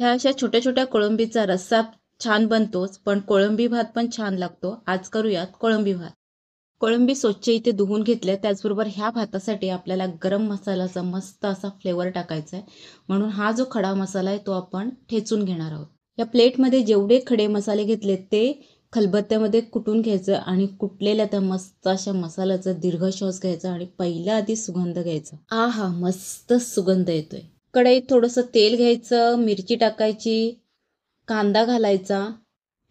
ह्या अशा छोट्या छोट्या कोळंबीचा रस्सा छान बनतोच, पण कोळंबी भात पण छान लागतो. आज करूयात कोळंबी भात. कोळंबी स्वच्छ इथे धुवून घेतल्या. त्याचबरोबर ह्या भातासाठी आपल्याला गरम मसाल्याचा मस्त असा फ्लेवर टाकायचा आहे. म्हणून हा जो खडा मसाला आहे तो आपण ठेचून घेणार आहोत. या प्लेटमध्ये जेवढे खडे मसाले घेतले ते खलबत्त्यामध्ये कुटून घ्यायचं आणि कुटलेल्या त्या मस्त अशा मसाल्याचा दीर्घ श्वास घ्यायचा आणि पहिला आधी सुगंध घ्यायचा. आहा, मस्त सुगंध येतोय. कढईत थोडंसं तेल घ्यायचं, मिरची टाकायची, कांदा घालायचा,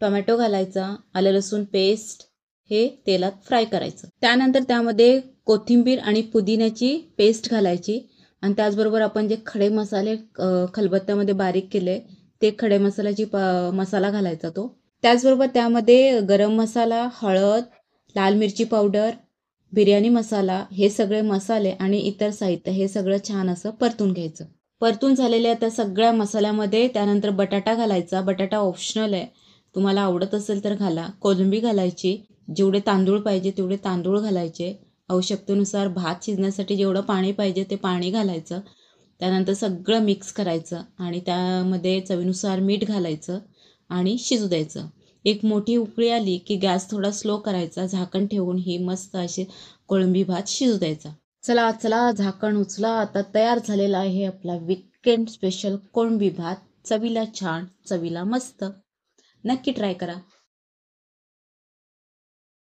टोमॅटो घालायचा, आलं लसूण पेस्ट हे तेलात फ्राय करायचं. त्यानंतर त्यामध्ये कोथिंबीर आणि पुदिन्याची पेस्ट घालायची आणि त्याचबरोबर आपण जे खडे मसाले खलबत्त्यामध्ये बारीक केले ते खडे मसाल्याची मसाला घालायचा तो. त्याचबरोबर त्यामध्ये गरम मसाला, हळद, लाल मिरची पावडर, बिर्याणी मसाला हे सगळे मसाले आणि इतर साहित्य हे सगळं छान असं परतून घ्यायचं. परतून झालेल्या त्या सगळ्या मसाल्यामध्ये त्यानंतर बटाटा घालायचा. बटाटा ऑप्शनल आहे, तुम्हाला आवडत असेल तर घाला. कोथिंबीर घालायची, जेवढे तांदूळ पाहिजे तेवढे तांदूळ घालायचे. आवश्यकतेनुसार भात शिजण्यासाठी जेवढं पाणी पाहिजे ते पाणी घालायचं. त्यानंतर सगळं मिक्स करायचं आणि त्यामध्ये चवीनुसार मीठ घालायचं आणि शिजू द्यायचं. एक मोठी उकळी आली की गॅस थोडा स्लो करायचा, झाकण ठेवून ही मस्त अशी कोळंबी भात शिजू द्यायचा. चला चला, झाकण उचला. आता तयार झालेला आहे आपला वीकेंड स्पेशल कोळंबी भात. चवीला छान, चवीला मस्त. नक्की ट्राय करा.